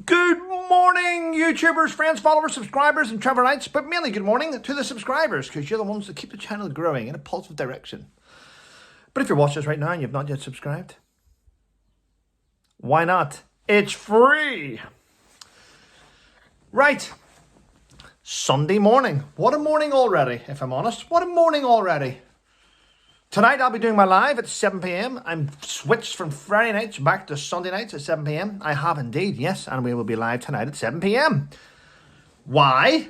Good morning, YouTubers, friends, followers, subscribers, and Trevor Rants, but mainly good morning to the subscribers, because you're the ones that keep the channel growing in a positive direction. But if you're watching this right now and you've not yet subscribed, why not? It's free! Right. Sunday morning. What a morning already, if I'm honest. What a morning already. Tonight I'll be doing my live at 7 p.m. I'm switched from Friday nights back to Sunday nights at 7 p.m. I have indeed, yes, and we will be live tonight at 7 p.m. Why?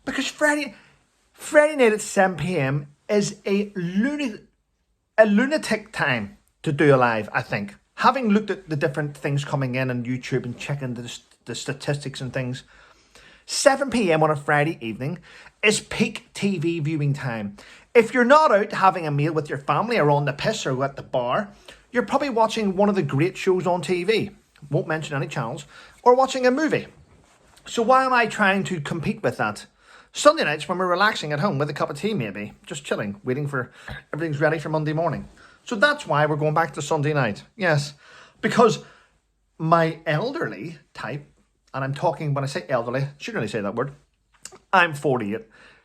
Because Friday night at 7 p.m. is a lunatic time to do a live, I think. Having looked at the different things coming in on YouTube and checking the statistics and things, 7 p.m. on a Friday evening is peak TV viewing time. If you're not out having a meal with your family or on the piss or at the bar, you're probably watching one of the great shows on TV, won't mention any channels, or watching a movie. So why am I trying to compete with that? Sunday nights when we're relaxing at home with a cup of tea maybe, just chilling, waiting for everything's ready for Monday morning. So that's why we're going back to Sunday night. Yes, because my elderly type, and I'm talking, when I say elderly, shouldn't really say that word, I'm 48.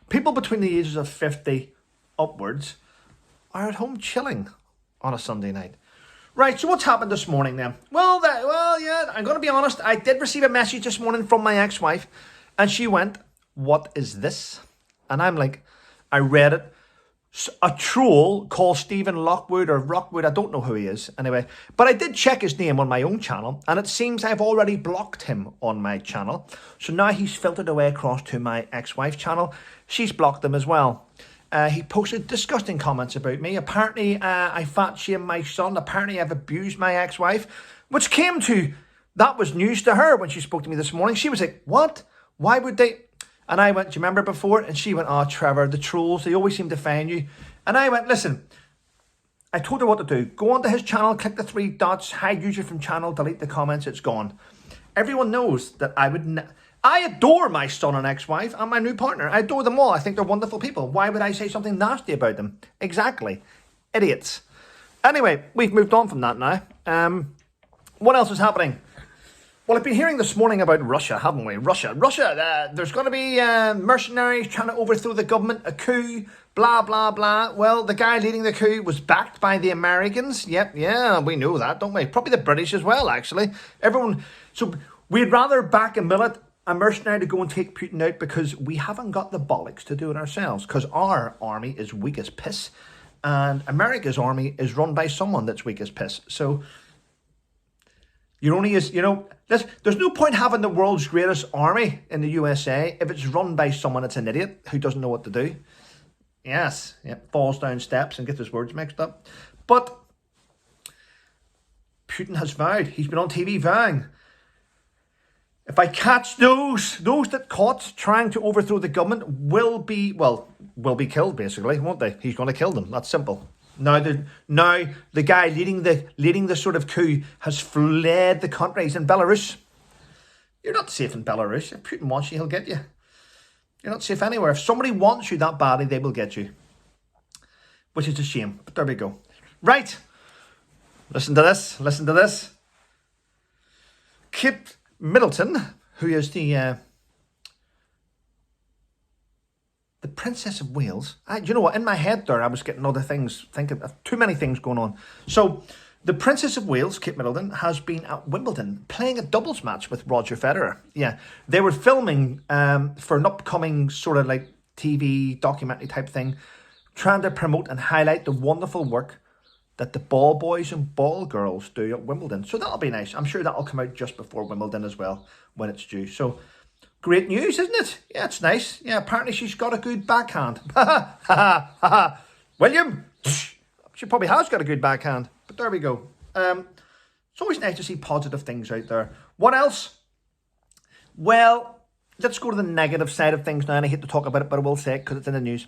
People between the ages of 50 upwards are at home chilling on a Sunday night. Right, so what's happened this morning then? Well, yeah, I'm going to be honest. I did receive a message this morning from my ex-wife, and she went, "What is this?" And I'm like, I read it. A troll called Stephen Lockwood or Rockwood, I don't know who he is anyway, but I did check his name on my own channel, and it seems I've already blocked him on my channel. So now he's filtered away across to my ex-wife channel. She's blocked him as well. He posted disgusting comments about me. Apparently I fat shamed my son. Apparently I've abused my ex-wife, which came to, that was news to her when she spoke to me this morning. She was like, "What? Why would they?" And I went, "Do you remember before?" And she went, "Oh, Trevor, the trolls, they always seem to find you." And I went, "Listen," I told her what to do. Go onto his channel, click the three dots, hide user from channel, delete the comments, it's gone. Everyone knows that I adore my son and ex-wife and my new partner. I adore them all. I think they're wonderful people. Why would I say something nasty about them? Exactly. Idiots. Anyway, we've moved on from that now. What else is happening? Well, I've been hearing this morning about Russia, haven't we? Russia. There's going to be mercenaries trying to overthrow the government, a coup, blah, blah, blah. Well, the guy leading the coup was backed by the Americans. Yep, yeah, we know that, don't we? Probably the British as well, actually. Everyone. So we'd rather back a mercenary to go and take Putin out because we haven't got the bollocks to do it ourselves, because our army is weak as piss and America's army is run by someone that's weak as piss. So there's no point having the world's greatest army in the USA if it's run by someone that's an idiot who doesn't know what to do. Yes, falls down steps and gets his words mixed up. But Putin has vowed, he's been on TV vowing, if I catch those that caught trying to overthrow the government will be killed, basically, won't they? He's going to kill them. That's simple. Now the guy leading the sort of coup has fled the country. He's in Belarus. You're not safe in Belarus. If Putin wants you, he'll get you. You're not safe anywhere. If somebody wants you that badly, they will get you. Which is a shame. But there we go. Right. Listen to this. Kate Middleton, who is the Princess of Wales. You know what? In my head there, I was getting other things, thinking of too many things going on. So, the Princess of Wales, Kate Middleton, has been at Wimbledon playing a doubles match with Roger Federer. Yeah, they were filming for an upcoming sort of like TV documentary type thing, trying to promote and highlight the wonderful work that the ball boys and ball girls do at Wimbledon. So that'll be nice. I'm sure that'll come out just before Wimbledon as well, when it's due. So, great news, isn't it? Yeah, it's nice. Yeah, apparently she's got a good backhand. William, she probably has got a good backhand. But there we go. It's always nice to see positive things out there. What else? Well, let's go to the negative side of things now. And I hate to talk about it, but I will say it because it's in the news.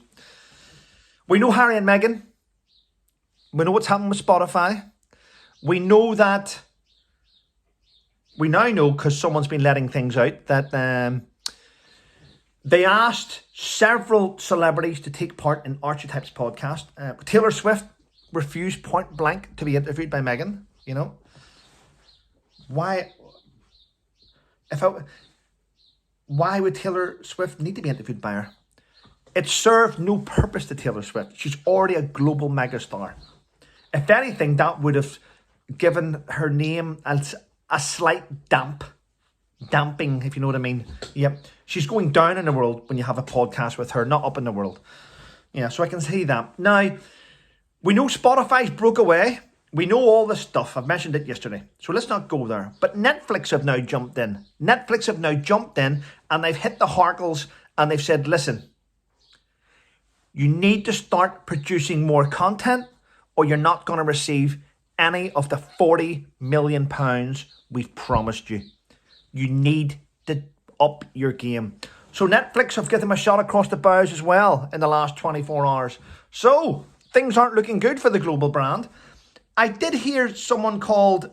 We know Harry and Meghan. We know what's happened with Spotify. We now know, because someone's been letting things out, that they asked several celebrities to take part in Archetypes podcast. Taylor Swift refused point blank to be interviewed by Meghan, Why? Why would Taylor Swift need to be interviewed by her? It served no purpose to Taylor Swift. She's already a global megastar. If anything, that would have given her name as a slight damping, if you know what I mean. Yep. She's going down in the world when you have a podcast with her, not up in the world. Yeah, so I can see that. Now, we know Spotify's broke away. We know all this stuff. I've mentioned it yesterday. So let's not go there. But Netflix have now jumped in. And they've hit the Harkles and they've said, listen, you need to start producing more content or you're not going to receive any of the £40 million we've promised you. You need to up your game. So Netflix have given them a shot across the bows as well in the last 24 hours. So things aren't looking good for the global brand. I did hear someone called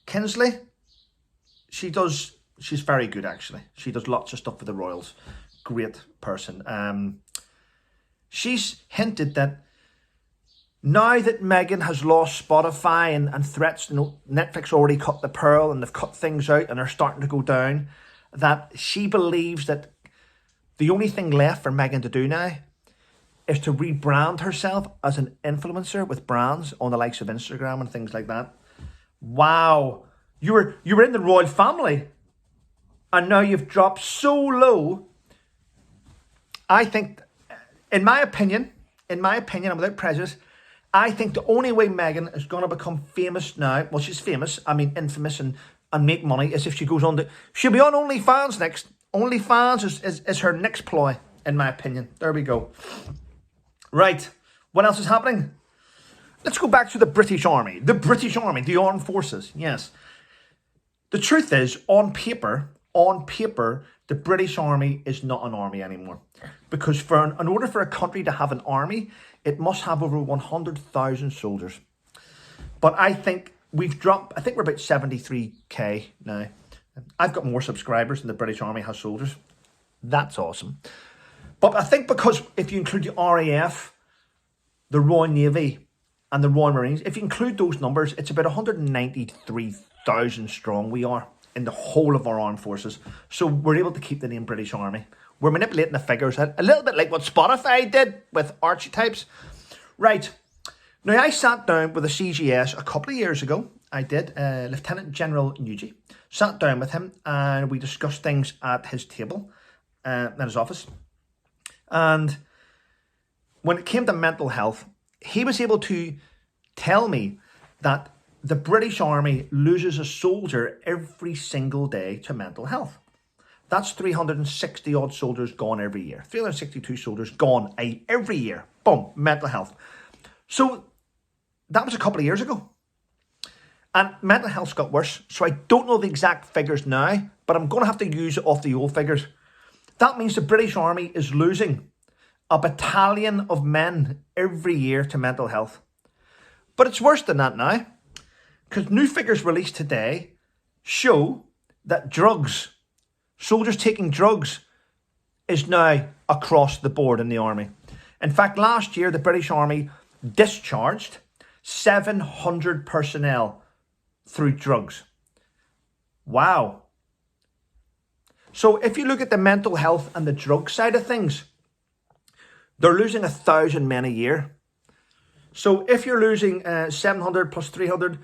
Kinsley. She's very good actually. She does lots of stuff for the Royals. Great person. She's hinted that now that Meghan has lost Spotify and threats, Netflix already cut the pearl and they've cut things out and they're starting to go down, that she believes that the only thing left for Meghan to do now is to rebrand herself as an influencer with brands on the likes of Instagram and things like that. Wow. You were in the royal family and now you've dropped so low. I think, in my opinion, and without prejudice, I think the only way Meghan is going to become famous now, well, she's famous, I mean infamous and make money, is if she goes on she'll be on OnlyFans next. OnlyFans is her next ploy, in my opinion. There we go. Right, what else is happening? Let's go back to the British Army. The British Army, the armed forces, yes. The truth is, on paper, the British Army is not an army anymore. Because in order for a country to have an army, it must have over 100,000 soldiers. But I think we're about 73k now. I've got more subscribers than the British Army has soldiers. That's awesome. But I think because if you include the RAF, the Royal Navy and the Royal Marines, if you include those numbers, it's about 193,000 strong we are in the whole of our armed forces. So we're able to keep the name British Army. We're manipulating the figures a little bit like what Spotify did with archetypes. Right. Now, I sat down with a CGS a couple of years ago. I did. Lieutenant General Nugent. Sat down with him and we discussed things at his table, in his office. And when it came to mental health, he was able to tell me that the British Army loses a soldier every single day to mental health. That's 360 odd soldiers gone every year. 362 soldiers gone every year. Boom, mental health. So that was a couple of years ago. And mental health's got worse. So I don't know the exact figures now, but I'm going to have to use it off the old figures. That means the British Army is losing a battalion of men every year to mental health. But it's worse than that now, because new figures released today show that soldiers taking drugs, is now across the board in the army. In fact, last year, the British Army discharged 700 personnel through drugs. Wow. So if you look at the mental health and the drug side of things, they're losing 1,000 men a year. So if you're losing 700 plus 300,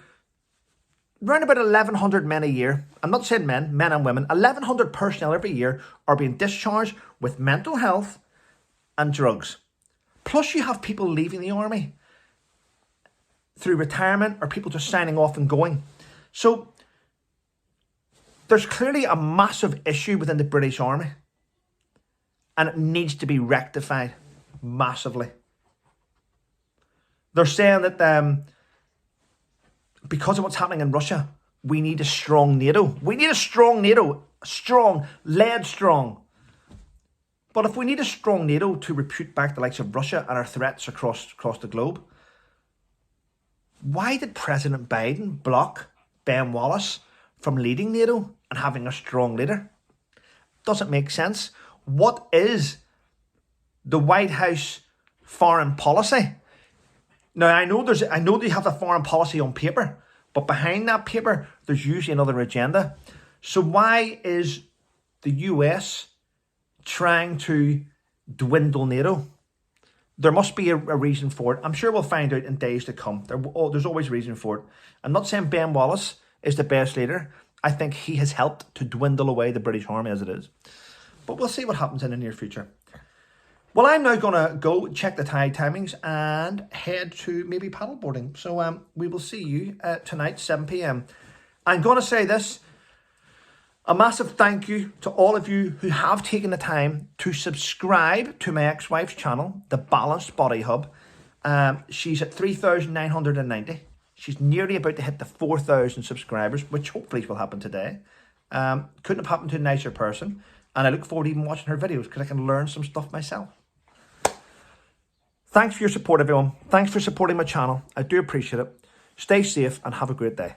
around about 1,100 men a year, I'm not saying men and women, 1,100 personnel every year are being discharged with mental health and drugs. Plus you have people leaving the army through retirement or people just signing off and going. So there's clearly a massive issue within the British Army and it needs to be rectified massively. They're saying that because of what's happening in Russia, we need a strong NATO. We need a strong NATO. Strong, led strong. But if we need a strong NATO to repute back the likes of Russia and our threats across the globe, why did President Biden block Ben Wallace from leading NATO and having a strong leader? Doesn't make sense. What is the White House foreign policy? Now, I know they have a foreign policy on paper, but behind that paper, there's usually another agenda. So why is the US trying to dwindle NATO? There must be a reason for it. I'm sure we'll find out in days to come. There's always a reason for it. I'm not saying Ben Wallace is the best leader. I think he has helped to dwindle away the British Army as it is. But we'll see what happens in the near future. Well, I'm now going to go check the tide timings and head to maybe paddleboarding. So we will see you tonight, 7 p.m. I'm going to say this. A massive thank you to all of you who have taken the time to subscribe to my ex-wife's channel, The Balanced Body Hub. She's at 3,990. She's nearly about to hit the 4,000 subscribers, which hopefully will happen today. Couldn't have happened to a nicer person. And I look forward to even watching her videos because I can learn some stuff myself. Thanks for your support, everyone. Thanks for supporting my channel. I do appreciate it. Stay safe and have a great day.